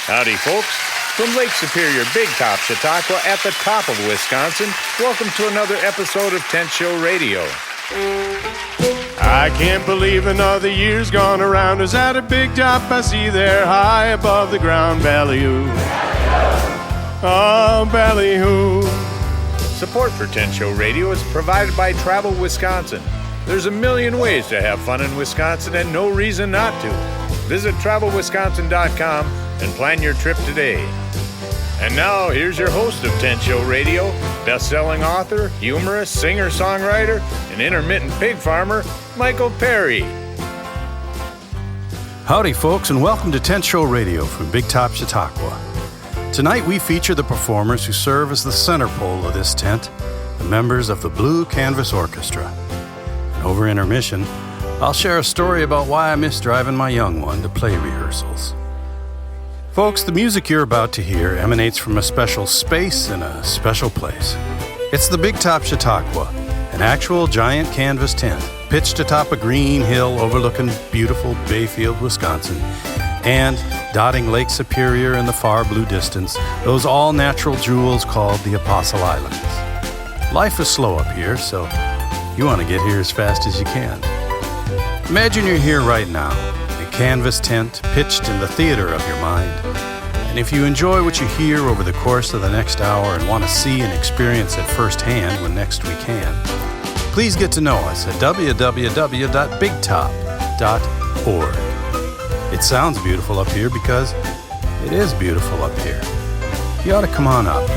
Howdy, folks. From Lake Superior, Big Top Chautauqua at the top of Wisconsin, welcome to another episode of Tent Show Radio. I can't believe another year's gone around. Is at a big top I see there high above the ground. Ballyhoo. Oh, ballyhoo. Support for Tent Show Radio is provided by Travel Wisconsin. There's a million ways to have fun in Wisconsin and no reason not to. Visit travelwisconsin.com and plan your trip today. And now, here's your host of Tent Show Radio, best-selling author, humorist, singer-songwriter, and intermittent pig farmer, Michael Perry. Howdy, folks, and welcome to Tent Show Radio from Big Top Chautauqua. Tonight, we feature the performers who serve as the center pole of this tent, the members of the Blue Canvas Orchestra. And over intermission, I'll share a story about why I miss driving my young one to play rehearsals. Folks, the music you're about to hear emanates from a special space and a special place. It's the Big Top Chautauqua, an actual giant canvas tent pitched atop a green hill overlooking beautiful Bayfield, Wisconsin, and dotting Lake Superior in the far blue distance, those all-natural jewels called the Apostle Islands. Life is slow up here, so you want to get here as fast as you can. Imagine you're here right now, a canvas tent pitched in the theater of your mind. And if you enjoy what you hear over the course of the next hour and want to see and experience it firsthand when next we can, please get to know us at www.bigtop.org. It sounds beautiful up here because it is beautiful up here. You ought to come on up.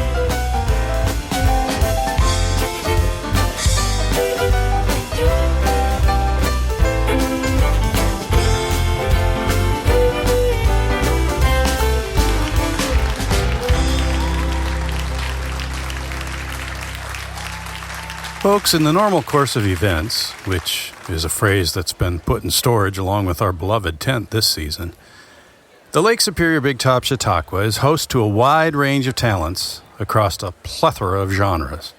Folks, in the normal course of events, which is a phrase that's been put in storage along with our beloved tent this season, the Lake Superior Big Top Chautauqua is host to a wide range of talents across a plethora of genres.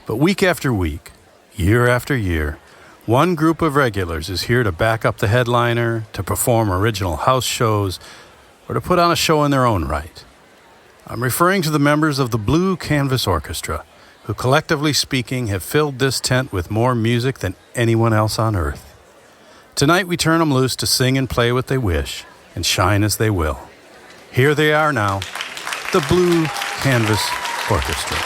But week after week, year after year, one group of regulars is here to back up the headliner, to perform original house shows, or to put on a show in their own right. I'm referring to the members of the Blue Canvas Orchestra, who, collectively speaking, have filled this tent with more music than anyone else on earth. Tonight we turn them loose to sing and play what they wish, and shine as they will. Here they are now, the Blue Canvas Orchestra.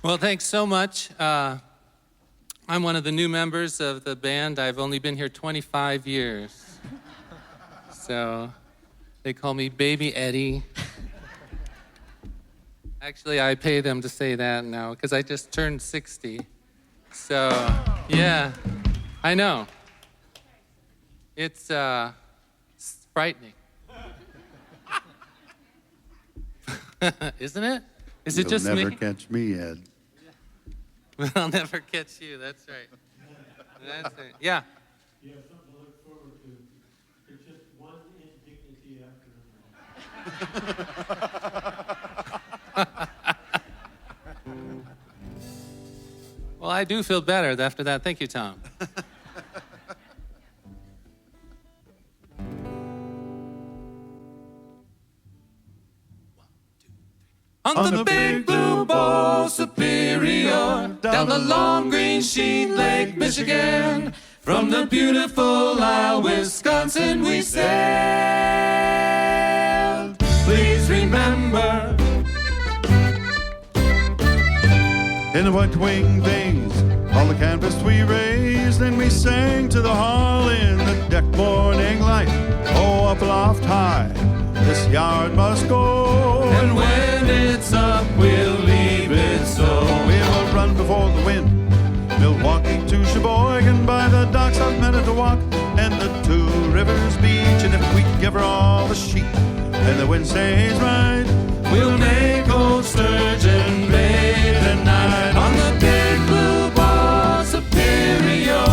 Well, thanks so much. I'm one of the new members of the band. I've only been here 25 years. So they call me Baby Eddie. Actually, I pay them to say that now because I just turned 60. So, yeah, I know. It's frightening. Isn't it? Is it just me? You'll never catch me, Ed. I'll never catch you. That's right. That's it. Yeah. You have something to look forward to. It's just one indignity after another. Well, I do feel better after that. Thank you, Tom. On the big blue ball Superior, down the long green sheet Lake Michigan, from the beautiful Isle Wisconsin we sailed. Please remember, In the white-winged days, all the canvas we raised, and we sang to the hull in the deck morning light. Oh, up aloft high, this yard must go. and when it's up we'll leave it so. We will run before the wind, Milwaukee to Sheboygan, by the docks of Manitowoc and the Two Rivers Beach. And if we give her all the sheet and the wind stays right, We'll make old Sturgeon Bay tonight. On the big blue ball Superior,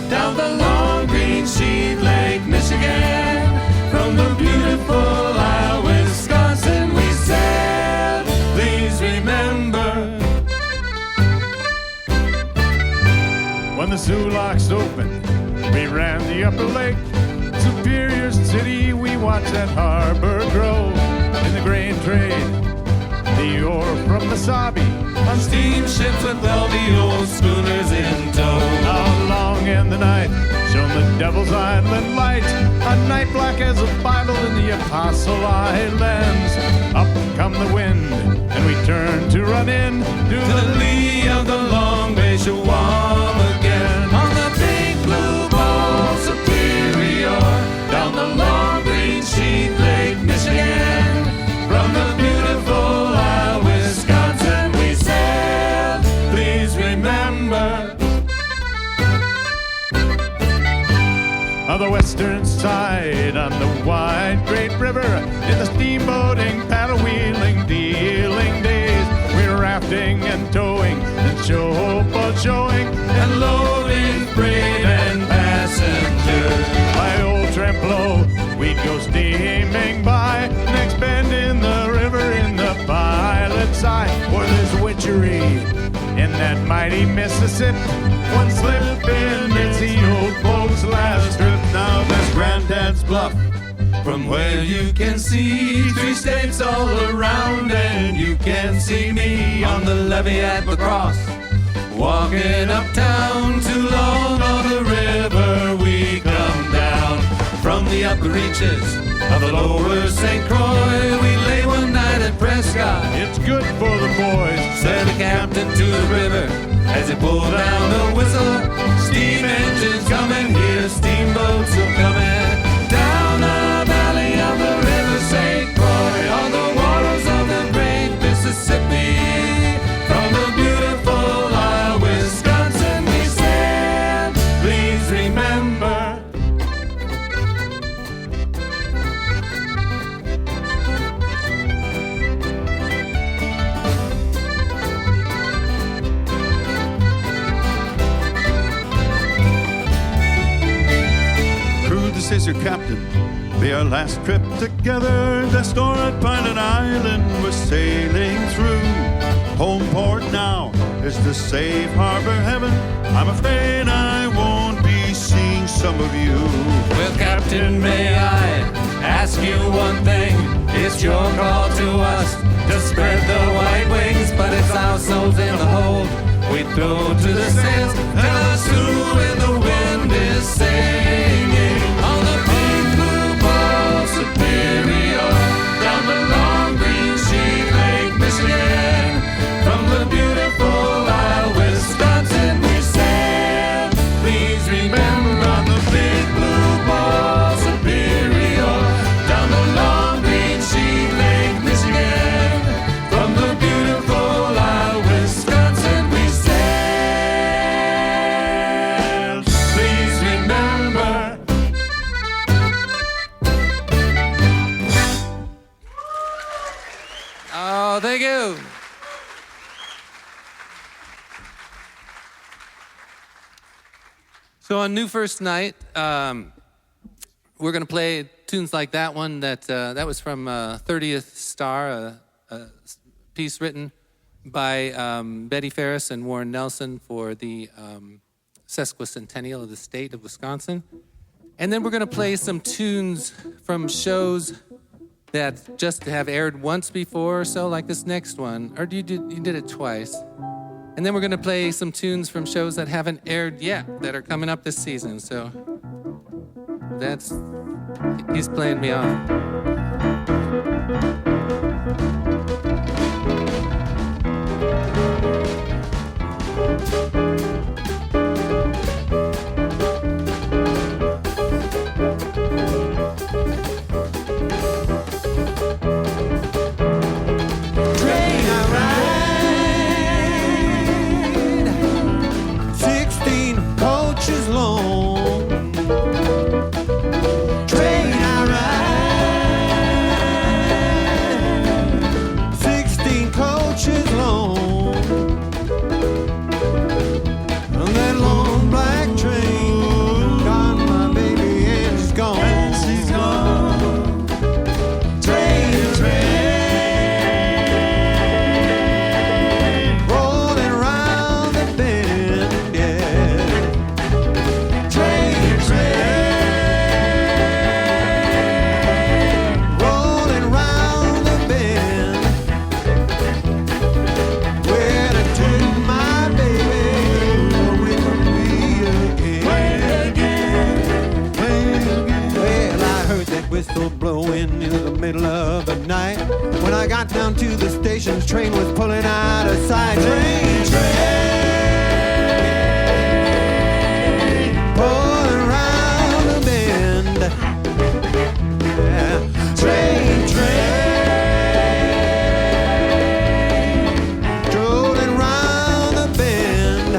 down the long green sheet Lake Michigan, from the beautiful Isle Wisconsin we sailed. Please remember, When the Sioux locks opened, we ran the upper lake. Superior City, we watched that harbor grow. In the grain trade, the ore from the Sabi, on steamships with all the old schooners in tow. how long in the night shone the Devil's Island light, a night black as a Bible in the Apostle Islands. Up come the wind, and we turn to run in To the lee of the Long Bay Shawam again. On the big blue ball Superior, down the long green sheet Lake Michigan, from the beautiful Isle Wisconsin we sailed. Please remember, on the western side, on the wide Great River, in the steamboating, paddle wheeling, dealing days, we're rafting and towing and showboat showing and loading freight and passengers. by old Trempealeau, we'd go steaming by, next bend in the river in the pilot's eye, where there's witchery in that mighty Mississippi. One slip in, it's the old folks' last trip. now there's Granddad's Bluff. From where you can see 3 states all around, and you can see me on the levee at La Crosse, walking uptown to Long on the river we come down. From the upper reaches of the lower St. Croix, we lay one night at Prescott. It's good for the boys. Said the captain to the river as he pulled down the whistle. Steam engines coming here, steamboats are coming down the valley of the river St. Croix, on the waters of the great Mississippi. From the beautiful Isle Wisconsin we sailed. Please remember, Crew, this is your captain. Be our last trip together. The store at Pilot Island we're sailing through. Home port now is the safe harbor heaven. I'm afraid I won't be seeing some of you. well, Captain, may I ask you one thing? It's your call to us to spread the white wings, but it's our souls in the hold we throw to the sails. Tell us who in the wind is singing. On the big blue ball Superior, down the long green sheet Lake Michigan, from the beautiful Thank you. So on New First Night, we're going to play tunes like that one. That was from 30th Star, a piece written by Betty Ferris and Warren Nelson for the sesquicentennial of the state of Wisconsin. And then we're going to play some tunes from shows that just have aired once before, or so, like this next one. Or you did it twice. And then we're going to play some tunes from shows that haven't aired yet, that are coming up this season. So he's playing me off. Down to the station's train was pulling out of sight. Train, pulling around the bend. Yeah. Train, strolling around the bend.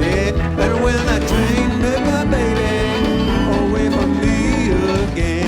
Yeah. And when that train took my baby away from me again.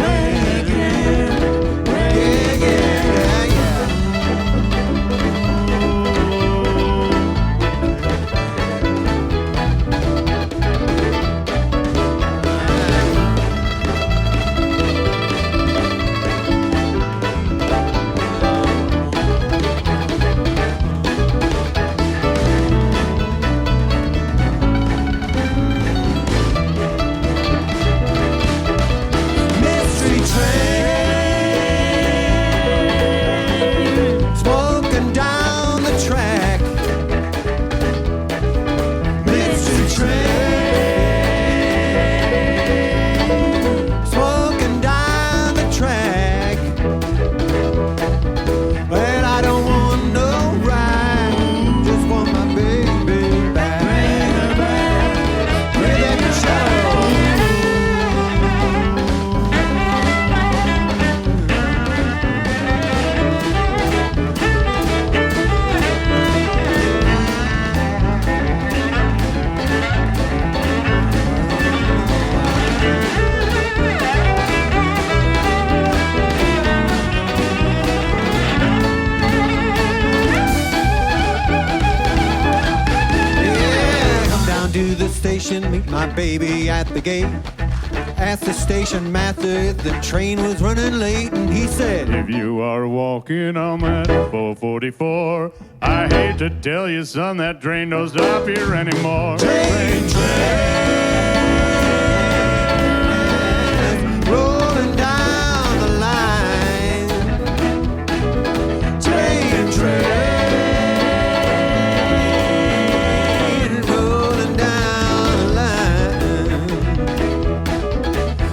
Meet my baby at the gate. Asked the station master if the train was running late, and he said, if you are walking on that 444, I hate to tell you, son, that train don't stop here anymore. Train, rolling down the line. Train, rolling down the line.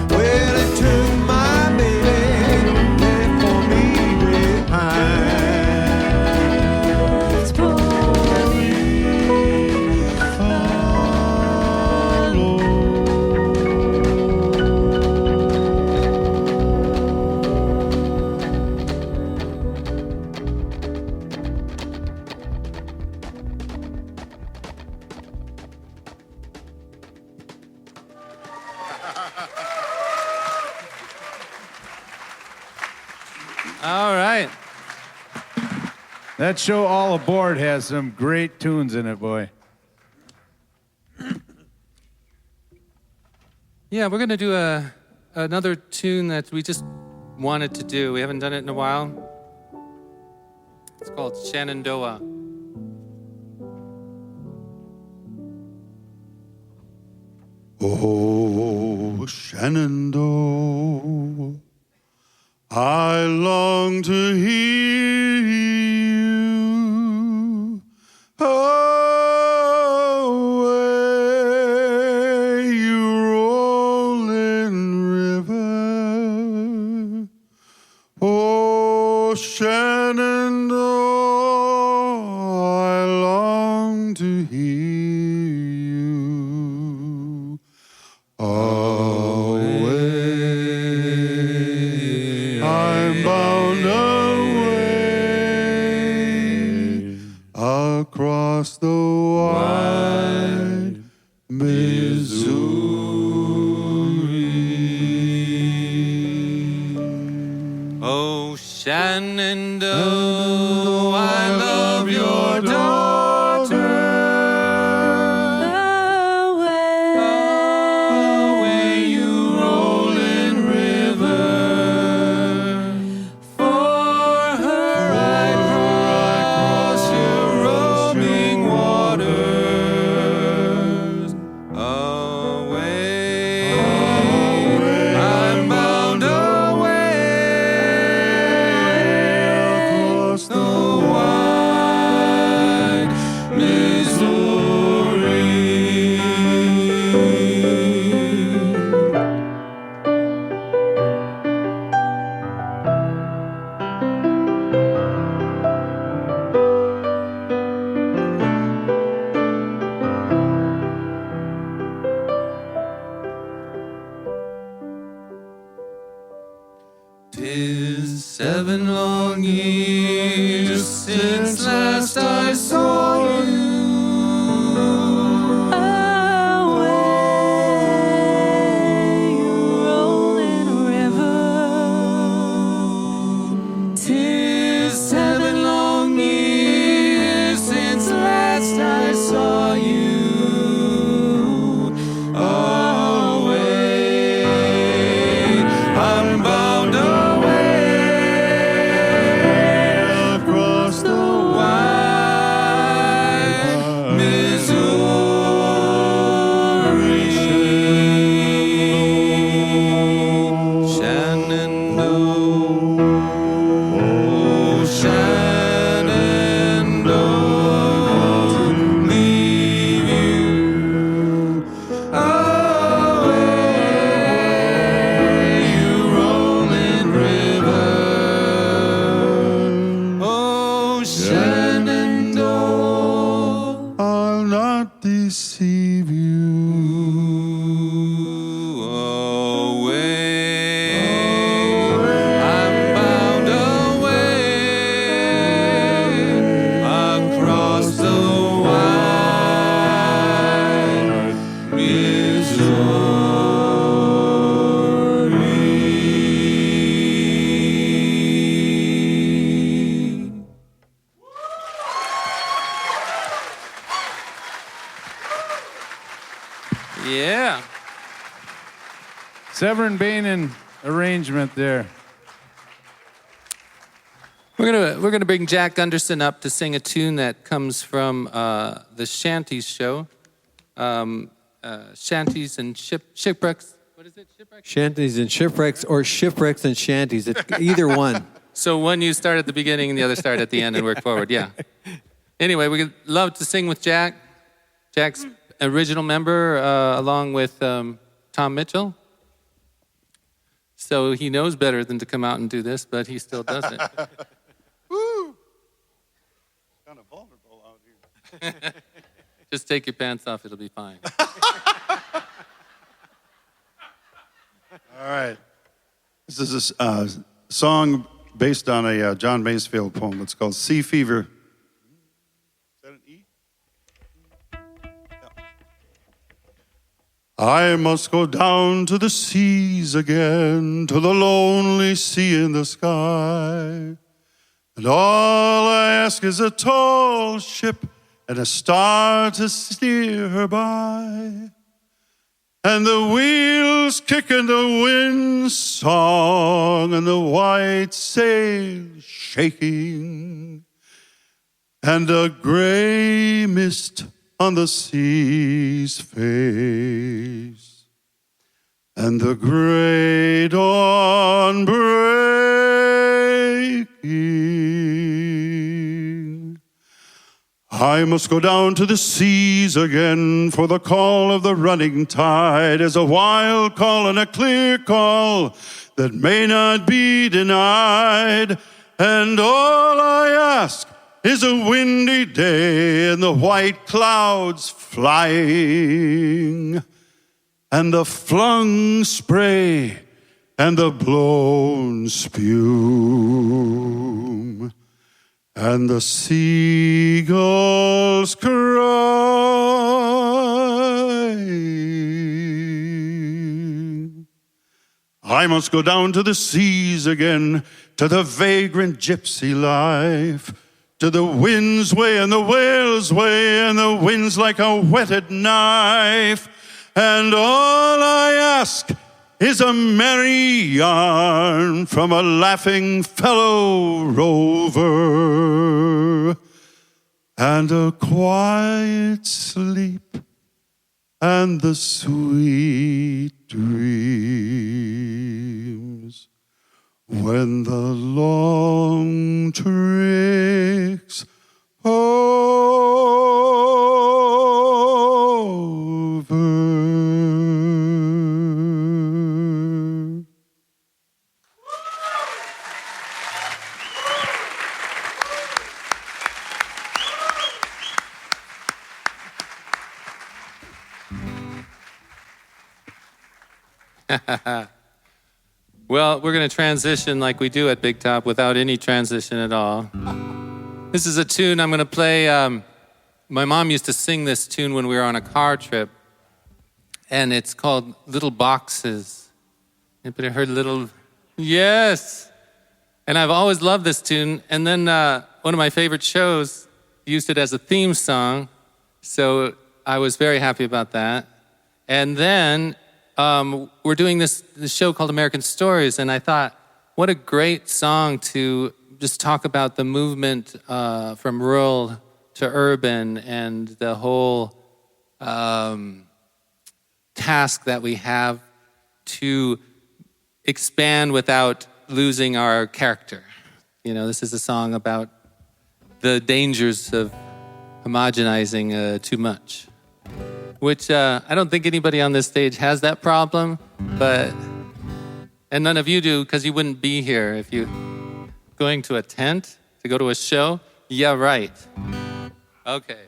Well, it took my baby, left for me behind. It's for me. All right. That show All Aboard has some great tunes in it, boy. Yeah, we're going to do another tune that we just wanted to do. We haven't done it in a while. It's called Shenandoah. Oh, Shenandoah, I long to hear you. Away, you rolling river. Oh, Shenandoah, I long to hear you. Away, I'm bound away across the wide Missouri. Oh, Shenandoah, I love your daughter. Away, you rolling river. For her I cross your roaming waters. Away, I'm bound away across the wide Missouri. Tis 7 long years since last I saw you. Away, you rolling river. 'Tis 7 long years since last I saw you. Away, I'm bound across the wide Missouri. Shenandoah, oh Shenandoah, leave you away, you rolling river. Oh, Shenandoah, I'll not deceive you. away, I'm bound away across the wide Missouri. Yeah. Severin Behnen arrangement there. We're gonna bring Jack Gunderson up to sing a tune that comes from the Shanties show. Shanties and shipwrecks. What is it? Shipwrecks? Shanties and shipwrecks, or shipwrecks and shanties. It's either one. So one you start at the beginning and the other start at the end and work forward. Yeah. Anyway, we'd love to sing with Jack. Jack's original member, along with Tom Mitchell. So he knows better than to come out and do this, but he still does it. Woo! Kind of vulnerable out here. Just take your pants off, it'll be fine. All right. This is a song based on a John Masefield poem. It's called Sea Fever. Is that an E? Yeah. I must go down to the seas again, to the lonely sea in the sky. And all I ask is a tall ship and a star to steer her by. And the wheels kick and the wind song and the white sails shaking. And a gray mist on the sea's face. And the gray dawn breaking. I must go down to the seas again, for the call of the running tide is a wild call and a clear call that may not be denied. And all I ask is a windy day and the white clouds flying, and the flung spray and the blown spume, and the seagulls crying. I must go down to the seas again, to the vagrant gypsy life, to the wind's way and the whale's way, and the wind's like a whetted knife. And all I ask is a merry yarn from a laughing fellow rover, and a quiet sleep and the sweet dreams when the long trick's over. Well, we're going to transition like we do at Big Top without any transition at all. This is a tune I'm going to play. My mom used to sing this tune when we were on a car trip, and it's called Little Boxes. Anybody heard Little? Yes! And I've always loved this tune, and then one of my favorite shows used it as a theme song, so I was very happy about that. And then we're doing this show called American Stories, and I thought, what a great song to just talk about the movement from rural to urban and the whole task that we have to expand without losing our character. You know, this is a song about the dangers of homogenizing too much, which I don't think anybody on this stage has that problem, and none of you do, because you wouldn't be here if you going to a tent to go to a show. Yeah, right. Okay.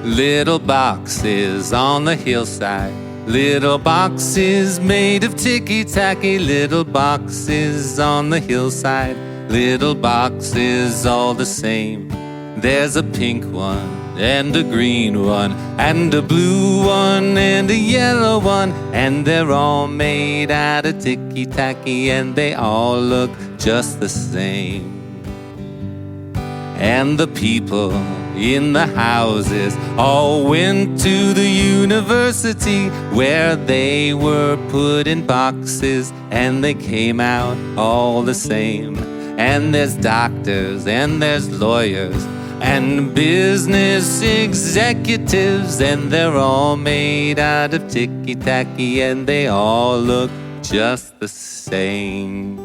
Little boxes on the hillside, little boxes made of ticky-tacky, little boxes on the hillside, little boxes all the same. There's a pink one, and a green one, and a blue one, and a yellow one, and they're all made out of ticky-tacky, and they all look just the same. And the people in the houses all went to the university, where they were put in boxes, and they came out all the same. And there's doctors, and there's lawyers, and business executives, and they're all made out of ticky-tacky, and they all look just the same.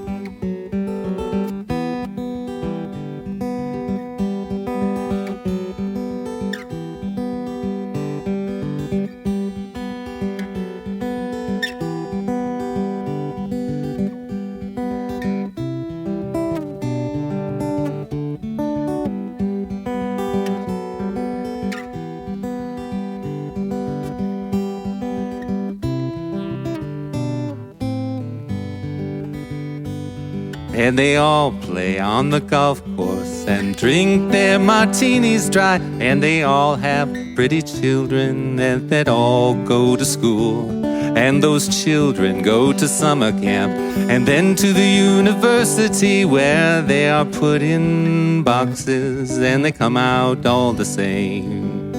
And they all play on the golf course and drink their martinis dry. And they all have pretty children that all go to school. and those children go to summer camp, and then to the university where they are put in boxes and they come out all the same.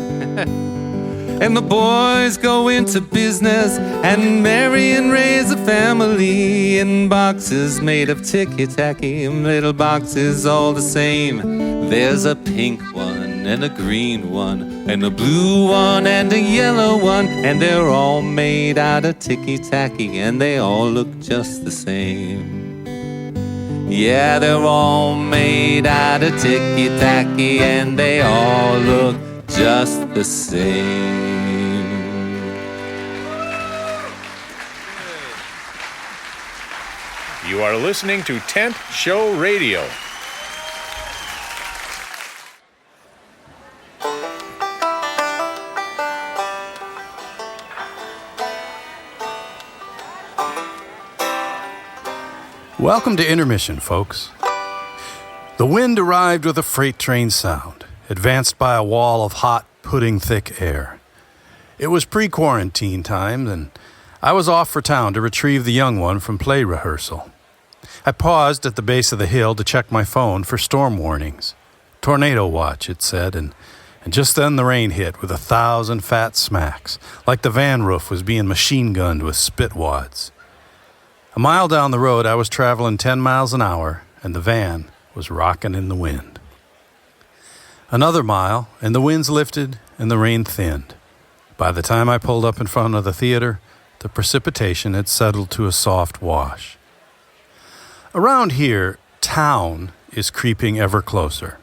And the boys go into business and marry and raise a family in boxes made of ticky-tacky, little boxes all the same. There's a pink one and a green one and a blue one and a yellow one, and they're all made out of ticky-tacky and they all look just the same. Yeah, they're all made out of ticky-tacky and they all look just the same. You are listening to Tent Show Radio. Welcome to Intermission, folks. The wind arrived with a freight train sound, advanced by a wall of hot, pudding-thick air. It was pre-quarantine time, and I was off for town to retrieve the young one from play rehearsal. I paused at the base of the hill to check my phone for storm warnings. Tornado watch, it said, and just then the rain hit with 1,000 fat smacks, like the van roof was being machine-gunned with spit wads. A mile down the road, I was traveling 10 miles an hour, and the van was rocking in the wind. Another mile, and the winds lifted and the rain thinned. By the time I pulled up in front of the theater, the precipitation had settled to a soft wash. Around here, town is creeping ever closer.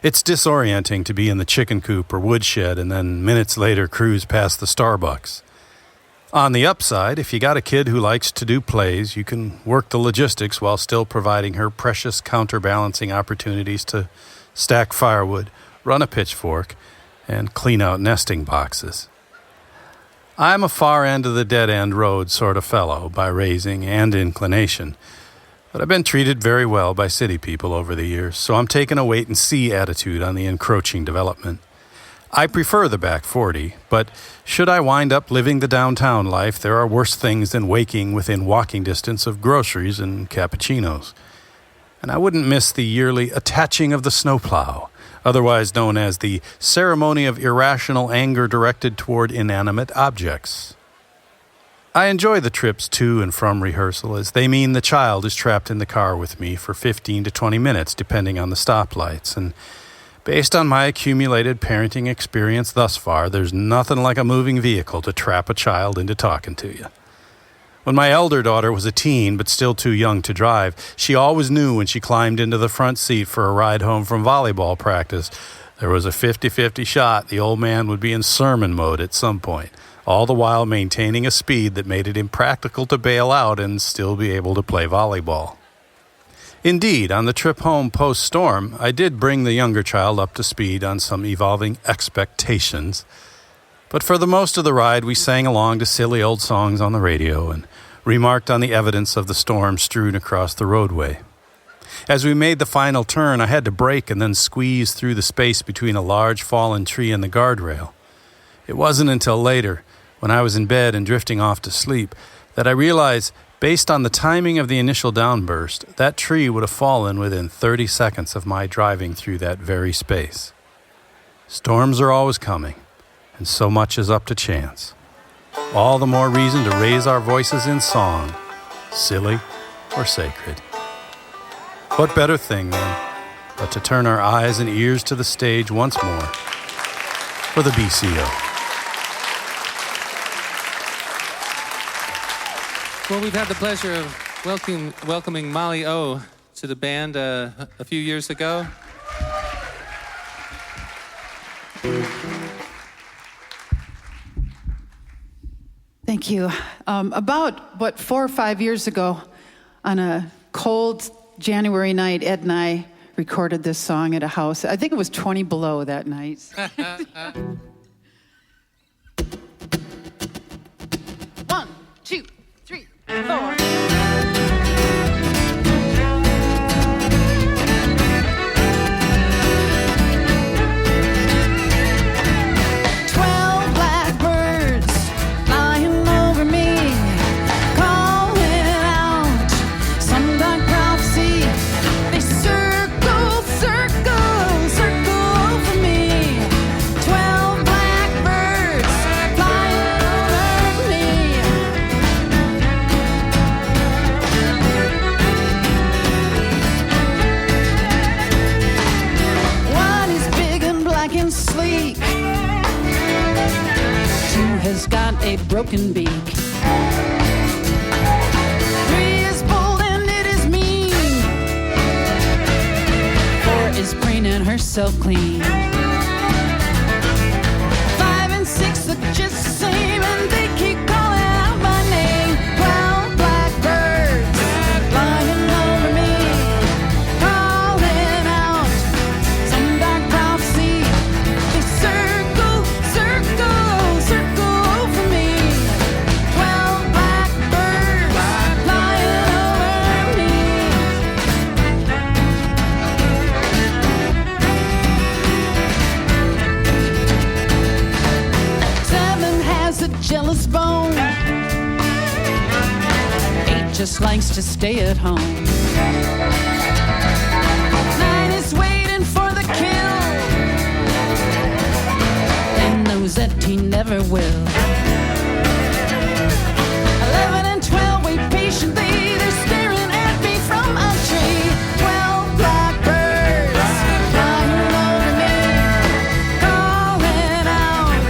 It's disorienting to be in the chicken coop or woodshed and then minutes later cruise past the Starbucks. On the upside, if you got a kid who likes to do plays, you can work the logistics while still providing her precious counterbalancing opportunities to stack firewood, run a pitchfork, and clean out nesting boxes. I'm a far end of the dead-end road sort of fellow by raising and inclination, but I've been treated very well by city people over the years, so I'm taking a wait-and-see attitude on the encroaching development. I prefer the back 40, but should I wind up living the downtown life, there are worse things than waking within walking distance of groceries and cappuccinos. And I wouldn't miss the yearly attaching of the snowplow, otherwise known as the ceremony of irrational anger directed toward inanimate objects. I enjoy the trips to and from rehearsal, as they mean the child is trapped in the car with me for 15 to 20 minutes, depending on the stoplights. And based on my accumulated parenting experience thus far, there's nothing like a moving vehicle to trap a child into talking to you. When my elder daughter was a teen but still too young to drive, she always knew when she climbed into the front seat for a ride home from volleyball practice, there was a 50-50 shot the old man would be in sermon mode at some point, all the while maintaining a speed that made it impractical to bail out and still be able to play volleyball. Indeed, on the trip home post-storm, I did bring the younger child up to speed on some evolving expectations. But for the most of the ride, we sang along to silly old songs on the radio and remarked on the evidence of the storm strewn across the roadway. As we made the final turn, I had to brake and then squeeze through the space between a large fallen tree and the guardrail. It wasn't until later, when I was in bed and drifting off to sleep, that I realized, based on the timing of the initial downburst, that tree would have fallen within 30 seconds of my driving through that very space. Storms are always coming, and so much is up to chance. All the more reason to raise our voices in song, silly or sacred. What better thing, then, but to turn our eyes and ears to the stage once more for the BCO. Well, we've had the pleasure of welcoming Molly O to the band a few years ago. Thank you. About 4 or 5 years ago, on a cold January night, Ed and I recorded this song at a house. I think it was 20 below that night. 1, 2, 3, 4. broken beak. 3 is bold and it is mean. 4 is preening herself clean. 5 and 6 look just the same and they keep calling out my name. 12 blackbirds flying over me, calling out some dark prophecy. They circle, circle, circle over me. 12 blackbirds flying over me. 7 has a jealous bone. 8 just likes to stay at home. 9 is waiting for the kill and knows that he never will. 11 and 12 wait patiently. They're staring at me from a tree. 12 blackbirds flying over me, calling out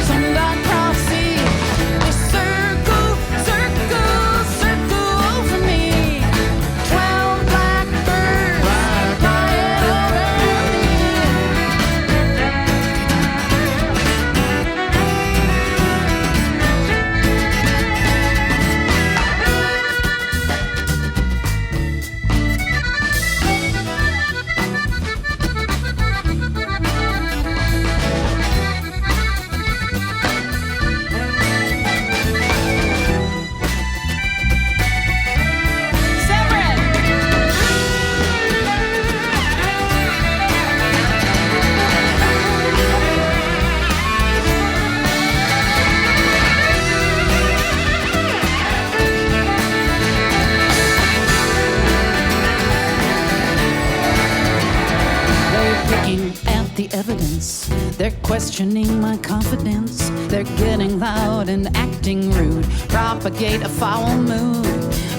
some dark prophecy. They circle, circle, circle over me. 12 blackbirds flying over me. Severin! They're picking at the evidence. They're questioning my confidence. They're getting loud and acting rude, propagate a foul mood.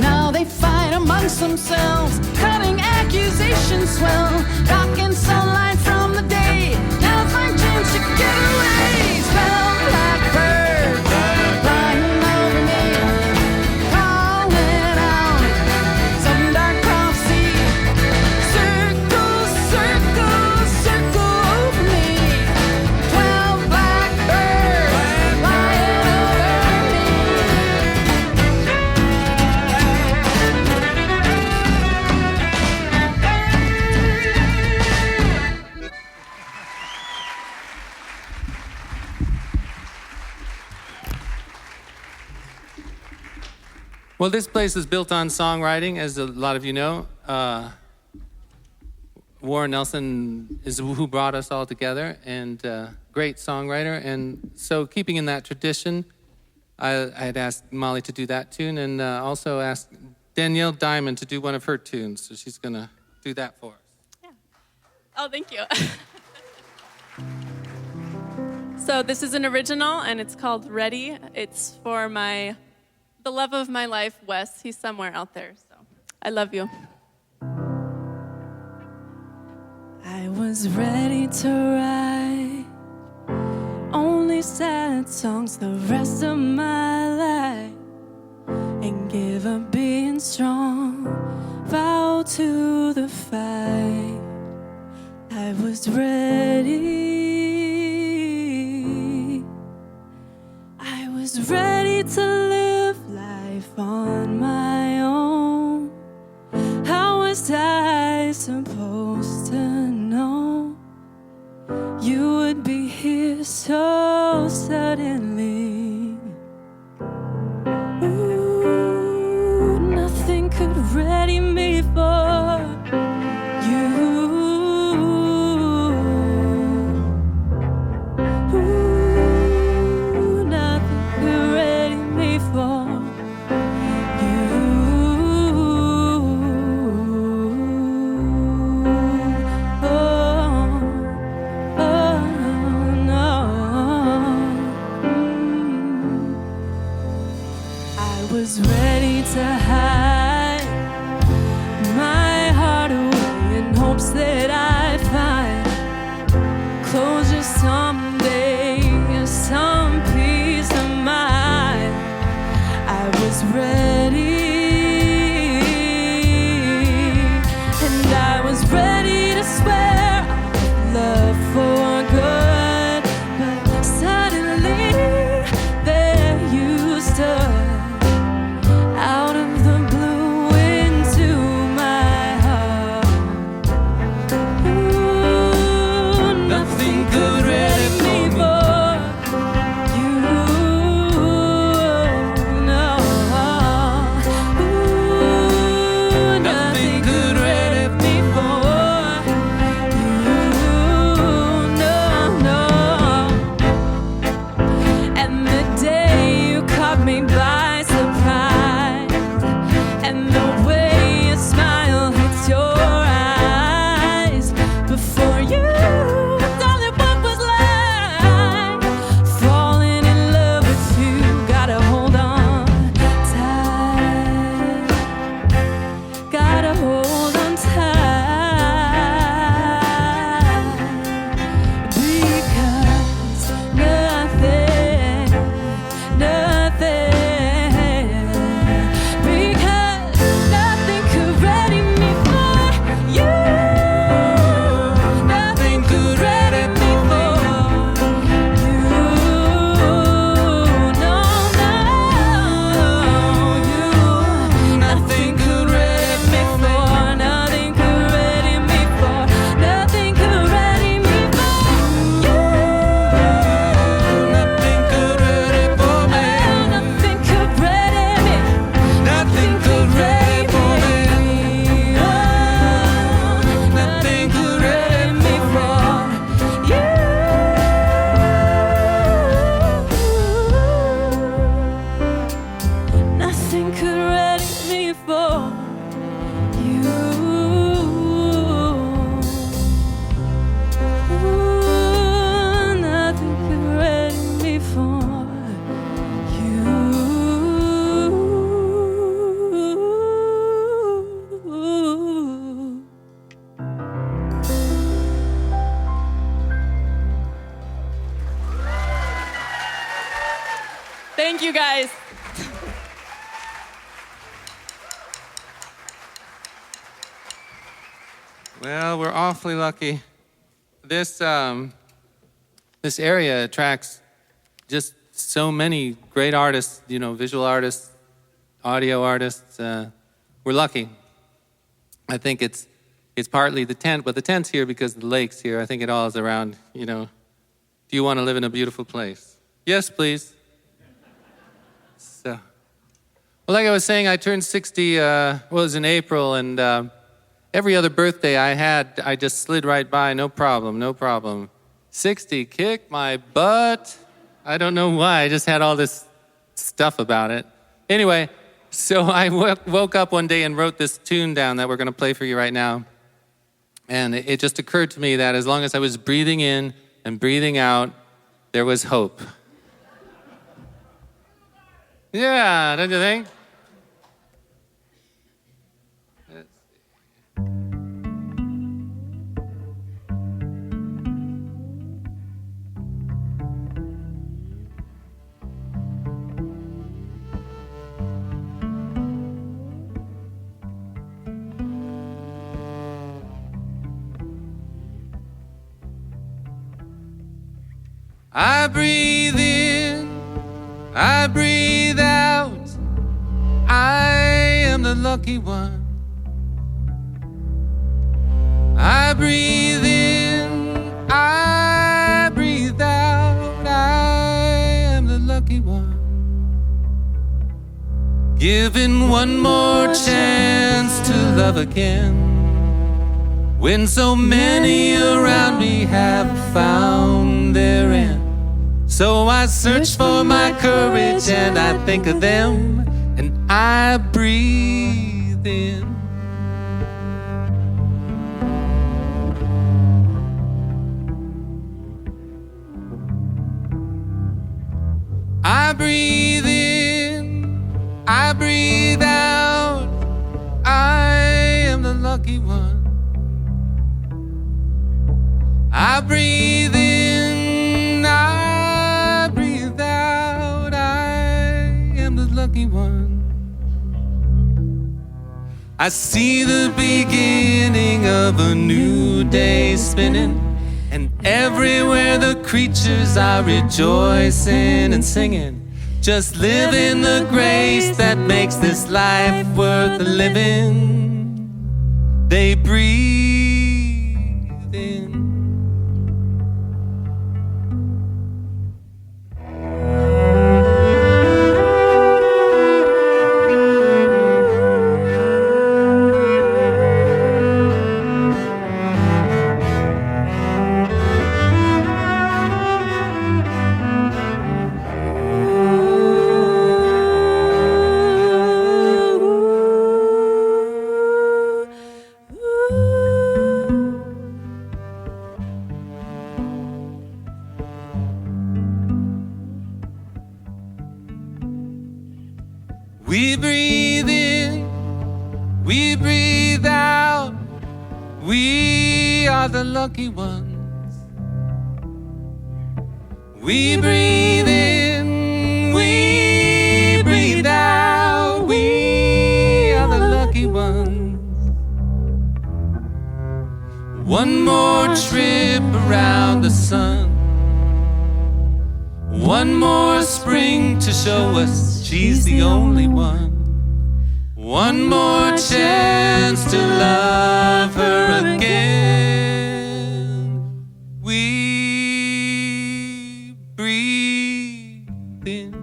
Now they fight amongst themselves, cutting accusations swell, blocking sunlight from the day. Now's my chance to get away. 12 blackbirds flying over me, calling out some dark prophecy. Circle, circle, circle over me. 12 blackbirds flying over me. Well, this place is built on songwriting, as a lot of you know. Warren Nelson is who brought us all together, and great songwriter. And so keeping in that tradition, I had asked Molly to do that tune, and also asked Danielle Diamond to do one of her tunes. So she's going to do that for us. Yeah. Oh, thank you. So this is an original, and it's called Ready. It's for the love of my life, Wes. He's somewhere out there, so I love you. I was ready to write only sad songs the rest of my life and give up being strong, vow to the fight. I was ready. I was ready to live life on my own. How was I supposed to know you would be here so suddenly? Ooh, nothing could ready me for you. Ooh, nothing could ready me for you. Oh, oh, no. I was ready to hide my heart away in hopes that I'd find closure someday, some peace of mind. for you. Ooh, nothing could ready me for you. Thank you, guys. Well, we're awfully lucky. This area attracts just so many great artists, you know, visual artists, audio artists. We're lucky. I think it's partly the tent, but the tent's here because the lake's here. I think it all is around, you know, do you want to live in a beautiful place? Yes, please. So, well, like I was saying, I turned 60, it was in April, and every other birthday I had, I just slid right by, no problem, no problem. 60, kick my butt. I don't know why, I just had all this stuff about it. Anyway, so I woke up one day and wrote this tune down that we're going to play for you right now. And it just occurred to me that as long as I was breathing in and breathing out, there was hope. Yeah, don't you think? I breathe in, I breathe out, I am the lucky one. I breathe in, I breathe out, I am the lucky one. Given one more chance to love again, when so many around me have found their end. So I search for my courage and I think of them and I breathe in. I breathe in, I breathe out, I am the lucky one. I breathe in, I breathe out, I am the lucky one. I see the beginning of a new day spinning, and everywhere the creatures are rejoicing and singing, just living the grace that makes this life worth living. They breathe in. We breathe in, we breathe out, we are the lucky ones. We breathe in, we breathe out, we are the lucky ones. One more trip around the sun, one more spring to show us she's the only one. One more chance to love her again. We breathe in.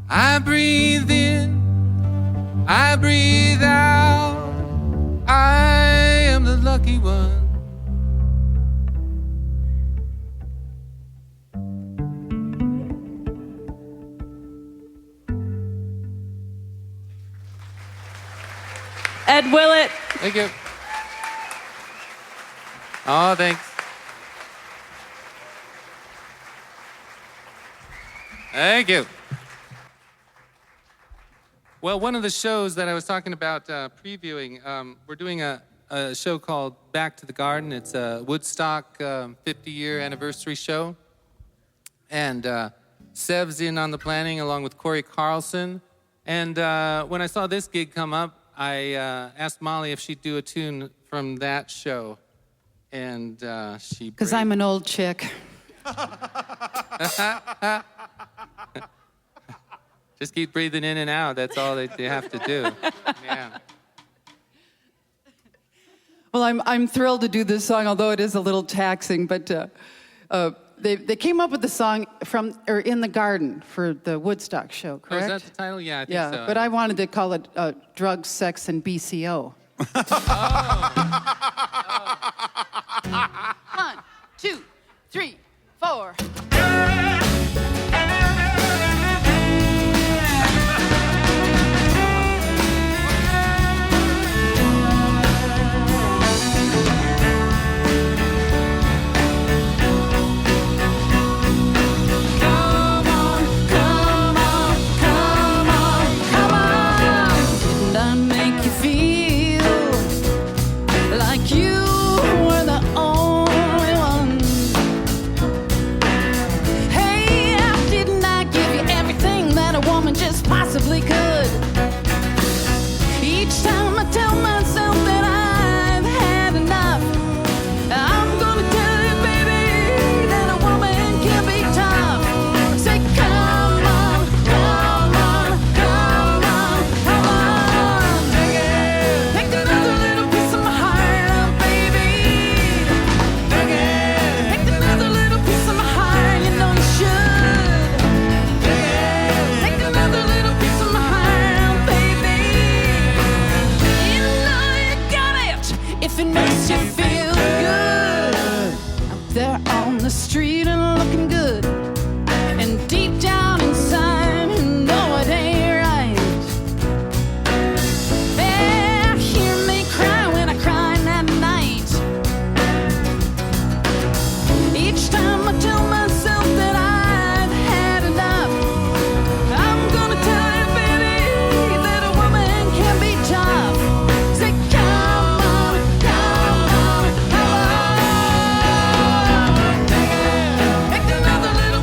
I breathe in, I breathe out, I am the lucky one. Ed Willett. Thank you. Oh, thanks. Thank you. Well, one of the shows that I was talking about previewing, we're doing a show called Back to the Garden. It's a Woodstock 50-year anniversary show. And Sev's in on the planning along with Corey Carlson. And when I saw this gig come up, I asked Molly if she'd do a tune from that show. And she... Because I'm an old chick. Just keep breathing in and out. That's all that you have to do. Yeah. Well, I'm thrilled to do this song, although it is a little taxing. But they came up with the song in the garden for the Woodstock show, correct? Oh, is that the title? Yeah, I think so. Yeah, but I wanted to call it Drugs, Sex, and BCO. Oh. 1, 2, 3, 4. Possibly could. Each time I tell myself that I've had enough, I'm gonna tell you, baby, that a woman can be tough. Say, come on, come on, come on, come on. Take another little piece of my heart, baby. Take another little piece of my heart, you know you should. If it makes you feel good, out there on the street and looking good, and deep down inside you know it ain't right. Yeah, hear me cry when I cry at night. Each time I tell myself that I've had enough, I'm gonna tell you, baby, that a woman can be tough. Say, come on, come on, come on. Take another little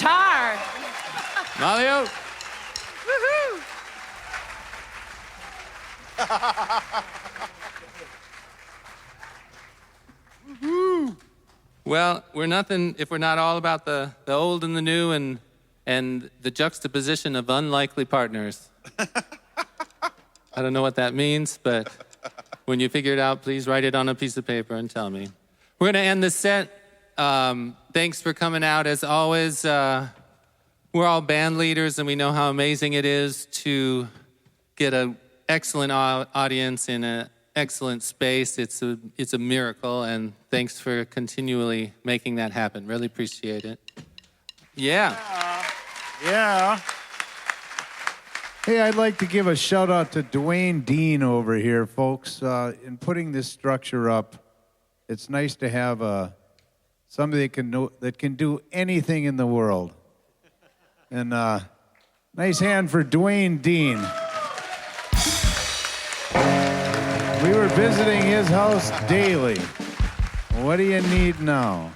guitar. Malio. Woohoo! Well, we're nothing if we're not all about the old and the new and the juxtaposition of unlikely partners. I don't know what that means, but when you figure it out, please write it on a piece of paper and tell me. We're going to end the set. Thanks for coming out. As always, we're all band leaders, and we know how amazing it is to get an excellent audience in an excellent space. It's a miracle, and thanks for continually making that happen. Really appreciate it. Yeah. Yeah. Hey, I'd like to give a shout out to Dwayne Dean over here, folks. In putting this structure up, it's nice to have somebody that can do anything in the world. And nice hand for Dwayne Dean. We were visiting his house daily. What do you need now?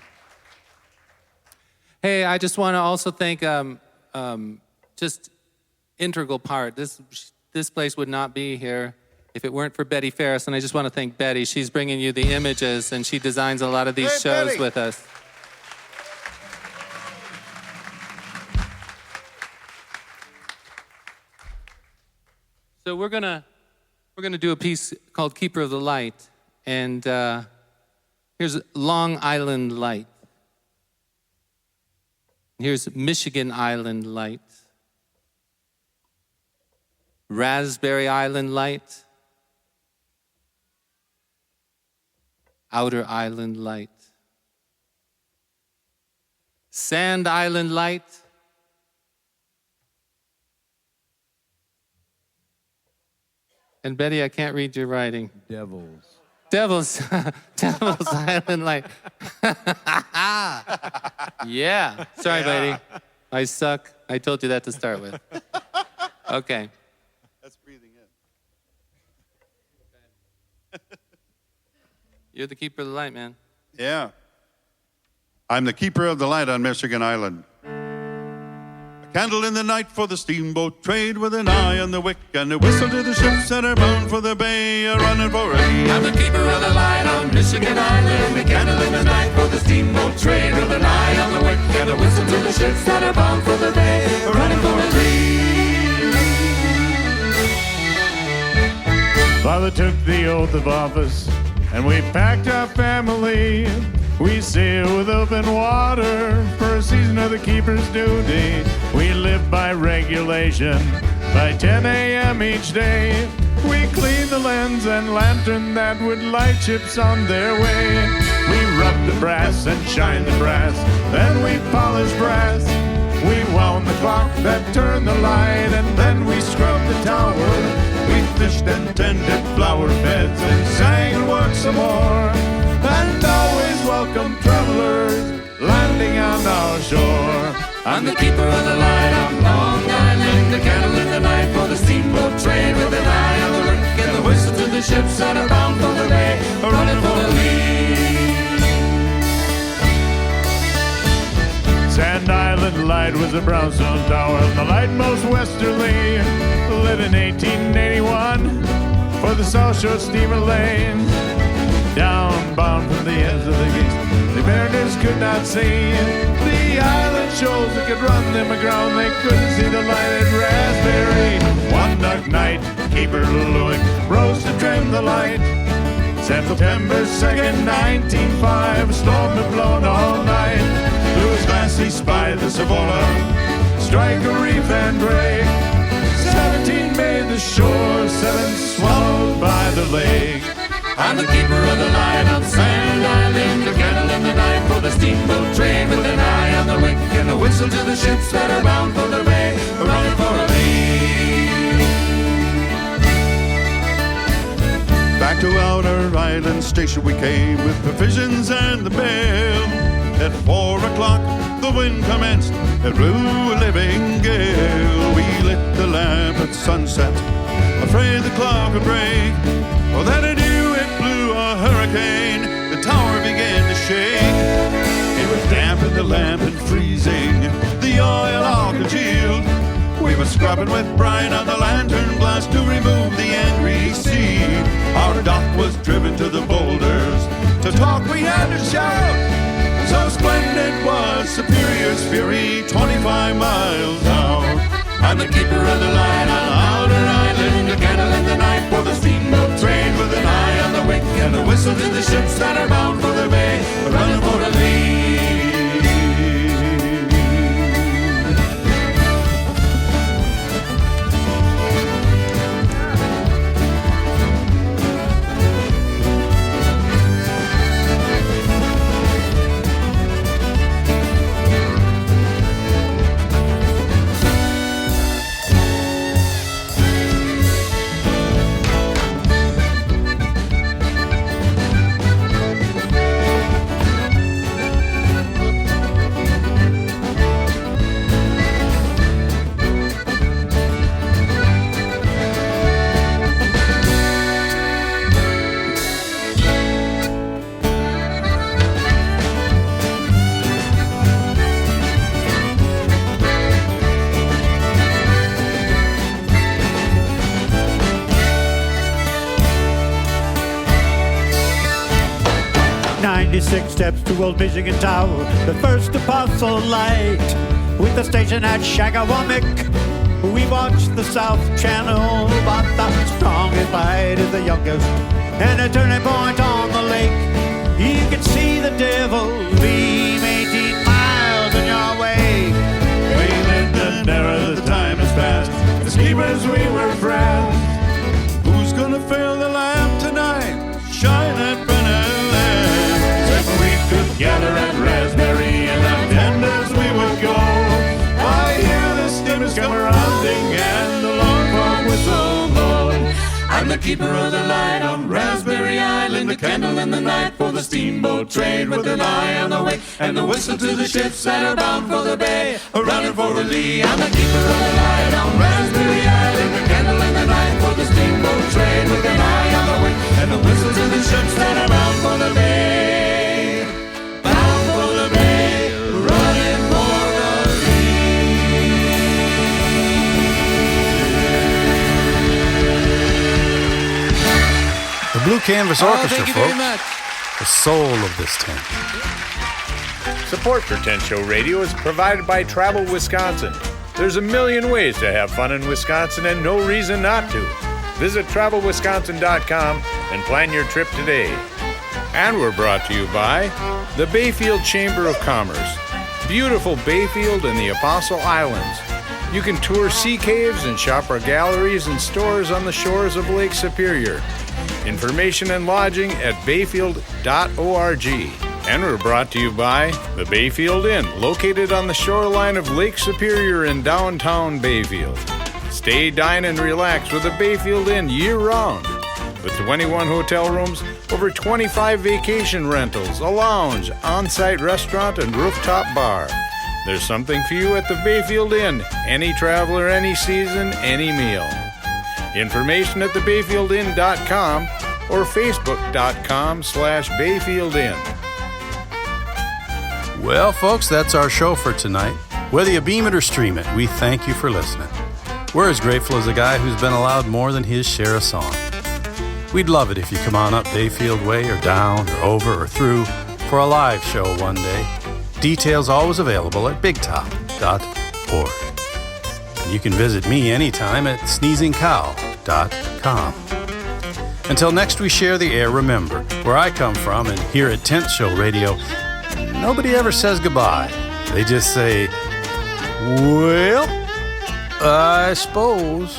Hey, I just want to also thank just integral part. This place would not be here if it weren't for Betty Ferris, and I just want to thank Betty. She's bringing you the images, and she designs a lot of these shows Betty. with us. So we're gonna do a piece called "Keeper of the Light," and here's Long Island Light. Here's Michigan Island Light. Raspberry Island Light. Outer Island Light. Sand Island Light. And Betty, I can't read your writing. Devil's Island Light. Yeah. Sorry, Betty. I suck. I told you that to start with. Okay. That's breathing in. You're the keeper of the light, man. Yeah. I'm the keeper of the light on Michigan Island. A candle in the night for the steamboat trade, with an eye on the wick and a whistle to the ships that are bound for the bay, a running for a lee. I'm the keeper of the light on Michigan Island, a candle in the night for the steamboat trade, with an eye on the wick and a whistle to the ships that are bound for the bay, a running for a lee. Father took the oath of office, and we packed our family. We sail with open water for a season of the keeper's duty. We live by regulation, by 10 a.m. each day. We clean the lens and lantern that would light ships on their way. We rub the brass and shine the brass, then we polish brass. We wound the clock that turned the light, and then we scrubbed the tower. We fished and tended flower beds and sang and worked some more, and always welcome travelers landing on our shore. I'm the keeper of the light on Long Island, a candle in the night for the steamboat trade, with an eye on the wick and the whistle to the ships that are bound for the bay, running for the lee. Sand Island Light was a brownstone tower, the light most westerly, lit in 1881 for the South Shore steamer lane. Down bound from the ends of the gates, the mariners could not see the island shoals that could run them aground. They couldn't see the light at Raspberry. One dark night, Keeper Lewick rose to trim the light. September 2nd, 1905, a storm had blown all night. Through his glass he spied the Savona strike a reef and break. 17 made the shore, 7 swallowed by the lake. I'm the keeper of the light on Sand Island, a candle in the night for the steamboat trade, with an eye on the wick and a whistle to the ships that are bound for the bay, running for a lee. Back to Outer Island Station we came with provisions and the mail. At 4 o'clock the wind commenced, it blew a living gale. We lit the lamp at sunset, afraid the clock would break. Well, then it knew it blew a hurricane, the tower began to shake. It was damp in the lamp and freezing, the scrubbing with brine on the lantern glass to remove the angry sea. Our dock was driven to the boulders. To talk we had to shout. So splendid was Superior's fury, 25 miles out. I'm the keeper of the line on Outer Island, a candle in the night for the steamboat trade, with an eye on the wick and a whistle to the ships that are bound for the bay, running for the lead. 96 steps to Old Michigan Tower, the first apostle light. With the station at Shagawamek, we watched the South Channel, but the strongest light is the youngest, and a turning point on the lake. You can see the devil leave 18 miles in your way. We lived an era, the time has passed. The schemers, we were friends. Who's gonna fill the lamp tonight? Shine that burning lamp. If we could gather at Raspberry and attend as we would go, I hear the steamers come rounding and the long fog whistle blow. I'm the keeper of the light on Raspberry Island, a candle in the night for the steamboat trade, with an eye on the wake and the whistle to the ships that are bound for the bay, running for the lee. I'm the keeper of the light on Raspberry Island, a candle in the night for the steamboat trade, with an eye on the wake and the whistle to the ships that are bound for the bay, bound for the bay, running for the lee. The Blue Canvas Orchestra, thank you folks. very much. The soul of this tent. Support for Tent Show Radio is provided by Travel Wisconsin. There's a million ways to have fun in Wisconsin and no reason not to. Visit travelwisconsin.com and plan your trip today. And we're brought to you by the Bayfield Chamber of Commerce. Beautiful Bayfield and the Apostle Islands. You can tour sea caves and shop our galleries and stores on the shores of Lake Superior. Information and lodging at bayfield.org. And we're brought to you by the Bayfield Inn, located on the shoreline of Lake Superior in downtown Bayfield. Stay, dine, and relax with the Bayfield Inn year-round. With 21 hotel rooms, over 25 vacation rentals, a lounge, on-site restaurant, and rooftop bar. There's something for you at the Bayfield Inn. Any traveler, any season, any meal. Information at thebayfieldinn.com or facebook.com/bayfieldinn. Well, folks, that's our show for tonight. Whether you beam it or stream it, we thank you for listening. We're as grateful as a guy who's been allowed more than his share of song. We'd love it if you come on up Bayfield Way or down or over or through for a live show one day. Details always available at bigtop.org. You can visit me anytime at sneezingcow.com. Until next we share the air, remember, where I come from and here at Tent Show Radio, nobody ever says goodbye. They just say, well, I suppose.